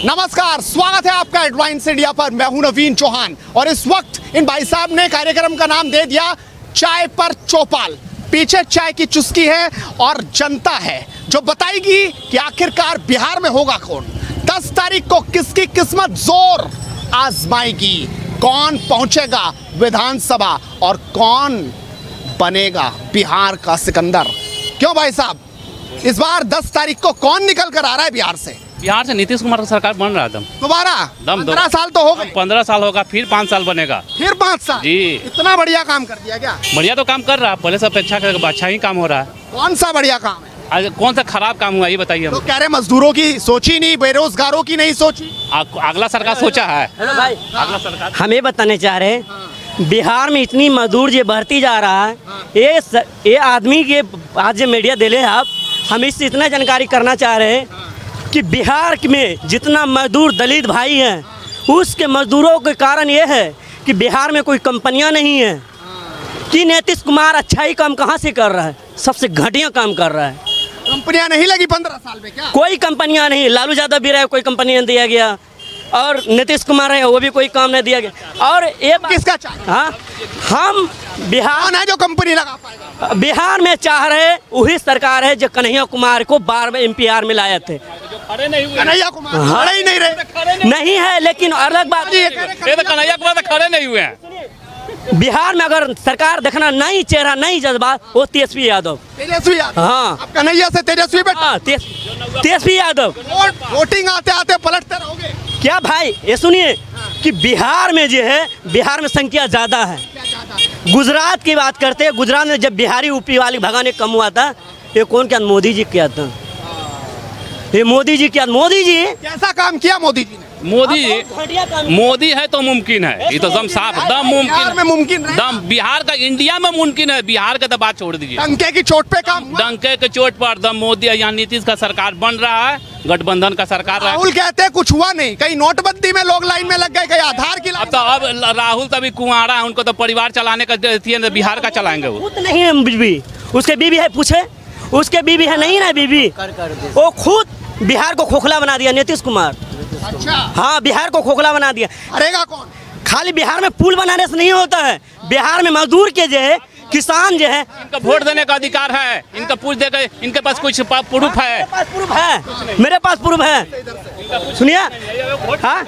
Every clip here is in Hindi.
नमस्कार, स्वागत है आपका हेडलाइंस इंडिया पर। मैं हूं नवीन चौहान और इस वक्त इन भाई साहब ने कार्यक्रम का नाम दे दिया चाय पर चौपाल। पीछे चाय की चुस्की है और जनता है जो बताएगी कि आखिरकार बिहार में होगा कौन। 10 तारीख को किसकी किस्मत जोर आजमाएगी, कौन पहुंचेगा विधानसभा और कौन बनेगा बिहार का सिकंदर। क्यों भाई साहब, इस बार 10 तारीख को कौन निकल कर आ रहा है बिहार से? बिहार से नीतीश कुमार का सरकार बन रहा है दोबारा 15 साल तो हो गए। 15 साल होगा, फिर 5 साल बनेगा। फिर 5 साल जी। इतना बढ़िया काम कर दिया क्या? बढ़िया तो काम कर रहा है, पहले से अपेक्षा अच्छा ही काम हो रहा है। कौन सा बढ़िया काम है? आज कौन सा खराब काम हुआ ये बताइए। तो कह रहे मजदूरों की सोची नहीं, बेरोजगारों की नहीं सोची। अगला सरकार सोचा है। हेलो भाई, अगला सरकार हम ये बताने चाह रहे हैं बिहार में इतनी मजदूर जो बढ़ती जा रहा है, ये आदमी के आज जो मीडिया दिले आप, हम इससे इतना जानकारी करना चाह रहे हैं कि बिहार में जितना मजदूर दलित भाई हैं, उसके मजदूरों के कारण ये है कि बिहार में कोई कंपनियां नहीं है कि नीतीश कुमार अच्छा ही काम कहाँ से कर रहा है, सबसे घटिया काम कर रहा है। कंपनियां नहीं लगी 15 साल में क्या? कोई कंपनियां नहीं, लालू यादव भी रहे कोई कंपनी नहीं दिया गया, और नीतीश कुमार है वो भी कोई काम नहीं दिया गया। और ये किसका चाहिए? हाँ, हम बिहार कौन है जो कंपनी लगा पाएगा? बिहार में चाह रहे वही सरकार है जो कन्हैया कुमार को बार में एमपीआर में लाए थे। कन्हैया कुमार खड़े ही नहीं रहे। नहीं है, लेकिन अलग बात, ये तो कन्हैया कुमार तो खड़े नहीं हुए हैं। बिहार में अगर सरकार देखना नई चेहरा नई जज्बा, वो तेजस्वी यादव। तेजस्वी यादव? हाँ। अब कन्हैया से तेजस्वी बेटा। हाँ, तेजस्वी यादव। वोटिंग आते आते पलटते रहोगे क्या भाई? ये सुनिए कि बिहार में जो है, बिहार में संख्या ज़्यादा है। गुजरात की बात करते हैं, गुजरात में जब बिहारी यूपी वाली भगाने कम हुआ था, ये कौन किया? मोदी जी किया था। ये मोदी जी किया। मोदी जी कैसा काम किया मोदी जी ने? मोदी है तो मुमकिन है, ये तो दम साफ दम मुमकिन बिहार में मुमकिन है। दम बिहार का इंडिया में मुमकिन है। बिहार का तो बात छोड़ दीजिए, डंके की चोट पे काम हुआ। डंके के चोट पर दम मोदी यहाँ नीतीश का सरकार बन रहा है, गठबंधन का सरकार रहा है। राहुल कहते हैं कुछ हुआ नहीं, कहीं नोटबंदी में लोग लाइन में लग गए, कहीं आधार की लाइन। अब राहुल तभी कुंवारा है, उनको तो परिवार चलाने का बिहार का चलाएंगे वो। खुद नहीं है बीवी, उसके बीवी है, पूछे उसके बीवी है नहीं ना बीवी, वो खुद बिहार को खोखला बना दिया नीतीश कुमार। अच्छा। हाँ, बिहार को खोखला बना दिया। अरेगा कौन? खाली बिहार में पुल बनाने से नहीं होता है, बिहार में मजदूर के जो है, किसान जो है, इनका वोट देने का अधिकार है, इनका पूछ देकर इनके पास कुछ प्रूफ है। मेरे पास प्रूफ है, मेरे पास प्रूफ है। सुनिए, हाँ,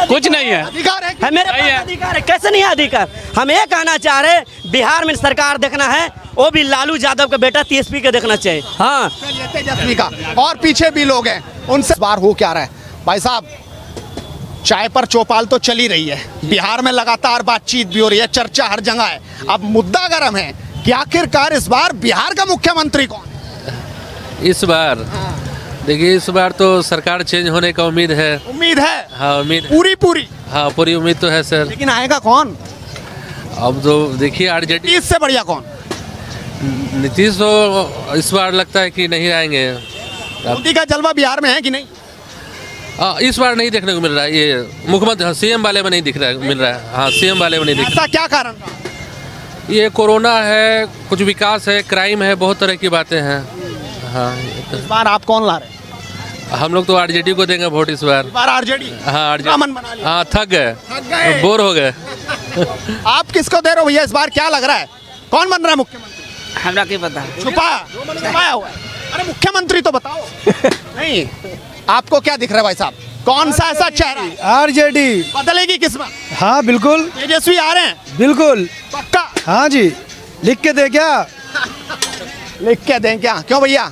कुछ नहीं है, अधिकार है? मेरे पास अधिकार है। कैसे नहीं है अधिकार? हम ये कहना चाह रहे, बिहार में सरकार देखना है, वो भी लालू यादव का बेटा तेजस्वी के देखना चाहिए। हाँ, तेजस्वी का। और पीछे भी लोग हैं, उनसे बार हो क्या रहा है भाई साहब? चाय पर चौपाल तो चली रही है, बिहार में लगातार बातचीत भी हो रही है, चर्चा हर जगह है। अब मुद्दा गर्म है कि आखिरकार इस बार बिहार का मुख्यमंत्री कौन है? इस बार देखिए, इस बार तो सरकार चेंज होने का उम्मीद है। उम्मीद है? हाँ, उम्मीद पूरी। हाँ, पूरी उम्मीद तो है सर। लेकिन आएगा कौन? अब तो देखिए आरजेडी। इससे बढ़िया कौन? नीतीश तो इस बार लगता है कि नहीं आएंगे। मोदी का जलवा बिहार में है कि नहीं? इस बार नहीं देखने को मिल रहा है। ये मुख्यमंत्री सीएम वाले में नहीं दिख रहा है, मिल रहा है। हाँ, सीएम वाले में नहीं दिख रहा। ऐसा क्या कारण? ये कोरोना है, कुछ विकास है, क्राइम है, बहुत तरह की बातें हैं। हाँ, इस बार आप कौन ला रहे हैं? हम लोग तो आरजेडी को देंगे वोट इस बार। आरजेडी? हाँ, आरजेडी। मन बना लिया। हाँ, थक गए, बोर हो गए। आप किसको दे रहे हो भैया इस बार? क्या लग रहा है कौन बन रहा है मुख्यमंत्री? हमरा क्या पता, छुपाया हुआ है। अरे मुख्यमंत्री तो बताओ। नहीं, आपको क्या दिख रहा है भाई साहब? कौन सा ऐसा चेहरा? आरजेडी बदलेगी किस्मत? हाँ बिल्कुल। तेजस्वी आ रहे हैं? बिल्कुल पक्का? हाँ जी। लिख के दे क्या? लिख के दें क्या? क्यों भैया,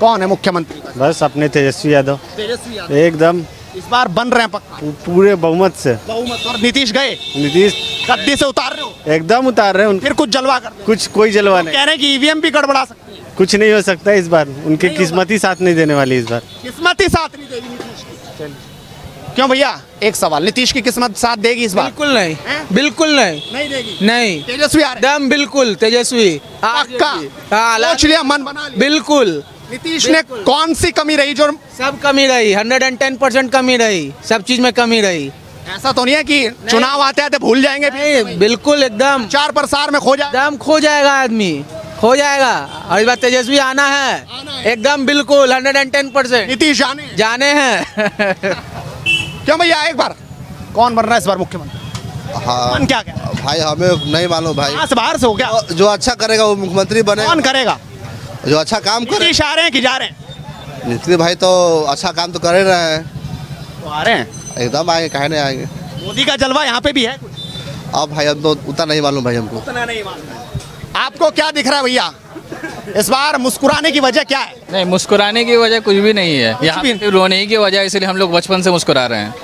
कौन है मुख्यमंत्री? बस अपने तेजस्वी यादव। तेजस्वी यादव एकदम इस बार बन रहे हैं पक्का? पूरे बहुमत से। बहुमत। और नीतीश गए? नीतीश गद्दी से उतार रहे हो? एकदम उतार रहे हैं। फिर कुछ जलवा कर कुछ कोई जलवा नहीं। कह रहे हैं कि ईवीएम भी गड़बड़ा सकती है। कुछ नहीं हो सकता इस बार, उनकी किस्मत ही साथ नहीं देने वाली इस बार। किस्मत ही साथ नहीं देगी नीतीश की। क्यों भैया, एक सवाल, नीतीश की किस्मत साथ देगी इस बार? बिल्कुल नहीं, बिल्कुल नहीं, नहीं देगी। नहीं। तेजस्वी आ रहे हैं? दम बिल्कुल तेजस्वी। पक्का? हाँ, सोच लिया, मन बना लिया? बिल्कुल। नीतीश ने कौन सी कमी रही जो? सब कमी रही, 110% कमी रही, सब चीज में कमी रही। ऐसा तो नहीं है कि चुनाव आते आते भूल जाएंगे? नहीं, बिल्कुल एकदम 4 प्रसार में खो जाए? एकदम खो जाएगा आदमी। हो जाएगा। और इस बार तेजस्वी आना है एकदम बिल्कुल 110%। नीतीश जाने हैं। क्यों भैया एक बार कौन बन रहा है इस बार मुख्यमंत्री? हाँ मन क्या भाई, हमें नहीं मालूम भाई। कहाँ से बाहर से हो क्या? जो अच्छा करेगा वो मुख्यमंत्री बने। कौन करेगा? जो अच्छा काम करे। नीतीश आ रहे हैं कि जा रहे हैं? नीतीश भाई तो अच्छा काम तो कर ही रहे हैं। तो आ रहे हैं, एकदम आएंगे, काहे नहीं आएंगे। मोदी का जलवा यहाँ पे भी है कुछ? अब भाई हम तो उतना नहीं मालूम भाई, हमको उतना नहीं मालूम। आपको क्या दिख रहा है भैया इस बार मुस्कुराने की वजह क्या है? नहीं, मुस्कुराने की वजह कुछ भी नहीं है, यहाँ पे रोने की वजह, इसलिए हम लोग बचपन से मुस्कुरा रहे हैं।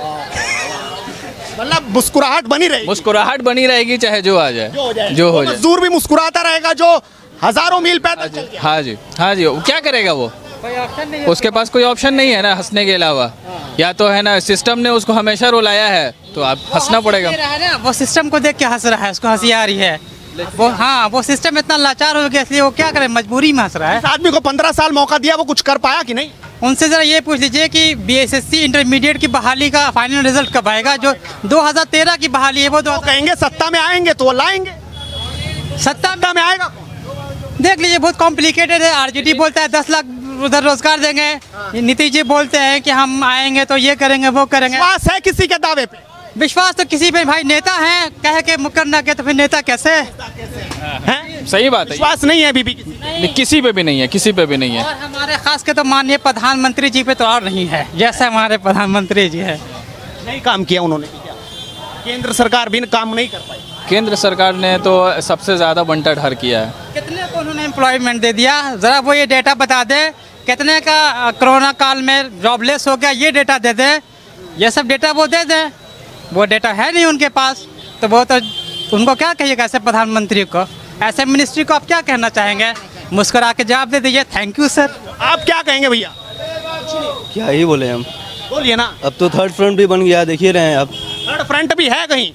मतलब मुस्कुराहट बनी रहेगी? मुस्कुराहट बनी रहेगी चाहे जो आ जाए, जो हो जाए। मजदूर भी मुस्कुराता रहेगा जो हजारों मील पैदल चल के। हाँ जी, हाँ जी। क्या करेगा वो? उसके पास कोई ऑप्शन नहीं है ना हंसने के अलावा। या तो है ना सिस्टम ने उसको हमेशा रुलाया है, तो आप हंसना पड़ेगा। वो सिस्टम को देख के हंस रहा है, उसको हंसी आ रही है। वो हाँ, वो सिस्टम इतना लाचार हो गया, इसलिए वो क्या करे, मजबूरी में हंस रहा है। इस आदमी को 15 साल मौका दिया, वो कुछ कर पाया कि नहीं? उनसे जरा ये पूछ लीजिए कि बीएसएससी इंटरमीडिएट की बहाली का फाइनल रिजल्ट कब आएगा? जो 2013 की बहाली है वो तो कहेंगे सत्ता में आएंगे तो वो लाएंगे। सत्ता में आएगा देख लीजिए, बहुत कॉम्प्लिकेटेड है। आरजेडी बोलता है 10 लाख उधर रोजगार देंगे, नीतीश जी बोलते हैं कि हम आएंगे तो ये करेंगे वो करेंगे। विश्वास है किसी के दावे पे? विश्वास तो किसी पे भाई, नेता हैं कह के मुकर ना के तो फिर नेता कैसे हैं? सही बात है, विश्वास नहीं है अभी भी किसी पे भी नहीं है, किसी पे भी नहीं है। और हमारे खास के तो माननीय प्रधानमंत्री जी पे तो और नहीं है, जैसे हमारे प्रधानमंत्री जी है। नहीं काम किया उन्होंने, केंद्र सरकार भी काम नहीं कर पाई। केंद्र सरकार ने तो सबसे ज़्यादा बंटा ढर किया है। कितने को उन्होंने एम्प्लॉयमेंट दे दिया? ज़रा वो ये डेटा बता दे, कितने का कोरोना काल में जॉबलेस हो गया, ये डेटा दे दे। ये सब डेटा वो दे दे, वो डेटा है नहीं उनके पास, तो वो तो उनको क्या कहिएगा ऐसे प्रधानमंत्री को, ऐसे मिनिस्ट्री को आप क्या कहना चाहेंगे? मुस्कुरा के जवाब दे दीजिए, थैंक यू सर। आप क्या कहेंगे भैया? क्या ही बोले हम, बोलिए ना। अब तो थर्ड फ्रंट भी बन गया, देखिए रहे हैं अब। थर्ड फ्रंट भी है कहीं?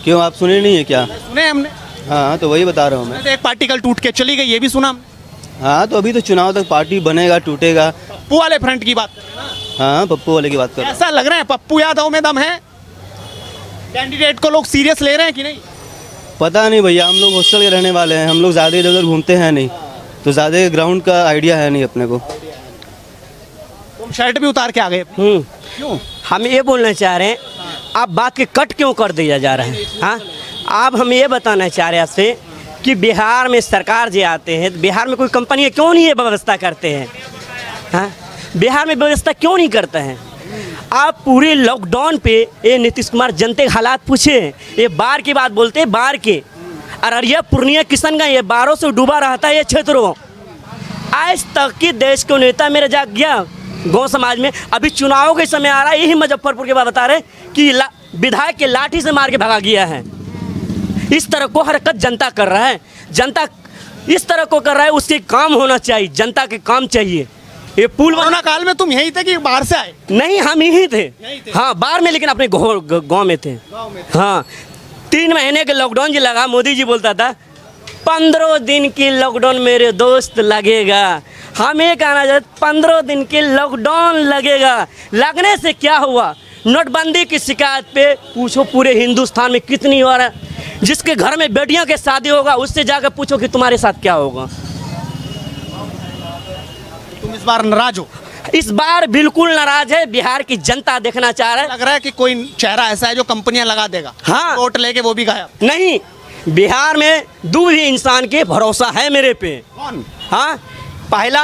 क्यों, आप सुने नहीं है क्या? सुने हमने। हाँ तो वही बता रहा हूँ मैं। तो एक पार्टी कल टूट के चली गई, ये भी सुना हमने। हाँ तो अभी तो चुनाव तक पार्टी बनेगा, टूटेगा। पप्पू वाले फ्रंट की बात कर रहे हैं ना? हाँ पप्पू वाले की बात कर रहा हूं। ऐसा लग रहा है पप्पू यादव में दम है? कैंडिडेट को लोग सीरियस ले रहे हैं कि नहीं? पता नहीं भैया, हम लोग हॉस्टल के रहने वाले हैं, हम लोग ज़्यादा इधर उधर घूमते हैं नहीं, तो ज़्यादा ग्राउंड का आइडिया है नहीं अपने को। तुम शर्ट भी उतार के आ गए? क्यों? हम ये बोलना चाह रहे हैं, आप बात के कट क्यों कर दिया जा रहा है? हाँ, आप हम ये बताना चाह रहे हैं आपसे कि बिहार में सरकार जो आते हैं, बिहार में कोई कंपनी क्यों नहीं ये व्यवस्था करते हैं? हाँ, बिहार में व्यवस्था क्यों नहीं करते हैं? आप पूरे लॉकडाउन पे ये नीतीश कुमार जनता के हालात पूछे, ये बाढ़ की बात बोलते हैं, बाढ़ के अररिया पूर्णिया किशनगंज ये बाढ़ों से डूबा रहता है ये क्षेत्रों। आज तक की देश को नेता मेरे जाग गया गांव समाज में। अभी चुनाव के समय आ रहा है, यही मुजफ्फरपुर के बाद बता रहे कि विधायक के लाठी से मार के भगा गया है। इस तरह को हरकत जनता कर रहा है, जनता इस तरह को कर रहा है, उसके काम होना चाहिए, जनता के काम चाहिए। ये पुल कोरोना काल में तुम यहीं थे कि बाहर से आए? नहीं, हम यहीं थे। हाँ, बाहर में, लेकिन अपने गांव में थे। हाँ, 3 महीने के लॉकडाउन जी लगा, मोदी जी बोलता था 15 दिन की लॉकडाउन मेरे दोस्त लगेगा। हमें कहना चाहते 15 दिन के लॉकडाउन लगेगा। लगने से क्या हुआ? नोटबंदी की शिकायत पे पूछो पूरे हिंदुस्तान में कितनी और है। जिसके घर में बेटियों के शादी होगा उससे जाकर पूछो कि तुम्हारे साथ क्या होगा। तुम इस बार नाराज हो? इस बार बिल्कुल नाराज है, बिहार की जनता देखना चाह रहा है। लग रहा है कि कोई चेहरा ऐसा है जो कंपनियां लगा देगा। हाँ, वोट लेके वो भी गायब। नहीं, बिहार में दो ही इंसान के भरोसा है मेरे पे। कौन? हाँ, पहला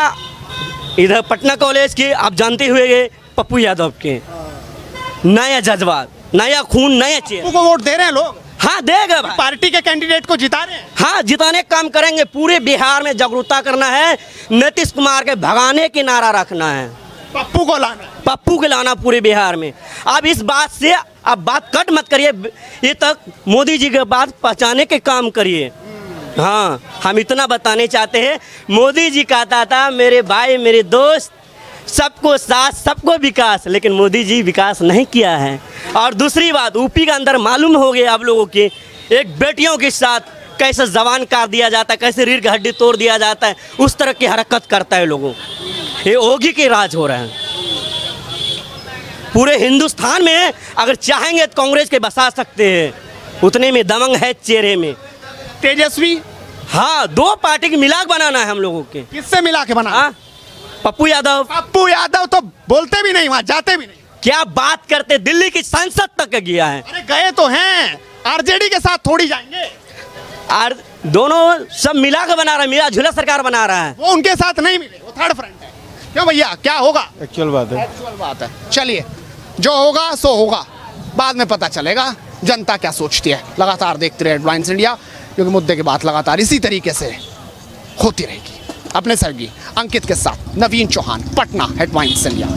इधर पटना कॉलेज के आप जानते हुए पप्पू यादव के, नया जज्बात, नया खून, नया चेहरा। को वोट दे रहे हैं लोग? हाँ, देगा भाई। पार्टी के कैंडिडेट को जिता रहे हैं? हाँ, जिताने का काम करेंगे। पूरे बिहार में जागरूकता करना है, नीतीश कुमार के भगाने की नारा रखना है, पप्पू को लाना, पप्पू को लाना पूरे बिहार में। अब इस बात से अब बात कट मत करिए, ये तक मोदी जी के बात पहचाने के काम करिए। हाँ, हम इतना बताने चाहते हैं, मोदी जी कहता था मेरे भाई मेरे दोस्त सबको साथ सबको विकास, लेकिन मोदी जी विकास नहीं किया है। और दूसरी बात, यूपी के अंदर मालूम हो गया आप लोगों के, एक बेटियों के साथ कैसे जवान काट दिया जाता है, कैसे रीढ़ की हड्डी तोड़ दिया जाता है, उस तरह की हरकत करता है लोगों। ये योगी के राज हो रहा है पूरे हिंदुस्तान में। अगर चाहेंगे तो कांग्रेस के बसा सकते हैं, उतने में दमंग है चेहरे में। तेजस्वी हाँ, 2 पार्टी की मिलाक बनाना है हम लोगों के। किससे मिला के बना? हाँ, पप्पू यादव तो बोलते भी नहीं, वहां जाते भी नहीं। क्या बात करते, दिल्ली की संसद तक गया है। अरे गए तो हैं, आरजेडी के साथ थोड़ी जाएंगे। और दोनों सब मिला के बना रहा है, मिला झूला सरकार बना रहा है। वो उनके साथ नहीं मिले, वो थर्ड फ्रंट है। क्यों भैया, क्या होगा? एक्चुअल बात है। एक्चुअल बात है। चलिए, जो होगा सो होगा, बाद में पता चलेगा जनता क्या सोचती है। लगातार देखते रहे हेडलाइंस इंडिया, क्योंकि मुद्दे की बात लगातार इसी तरीके से होती रहेगी। अपने सहयोगी अंकित के साथ नवीन चौहान, पटना, हेडलाइंस इंडिया।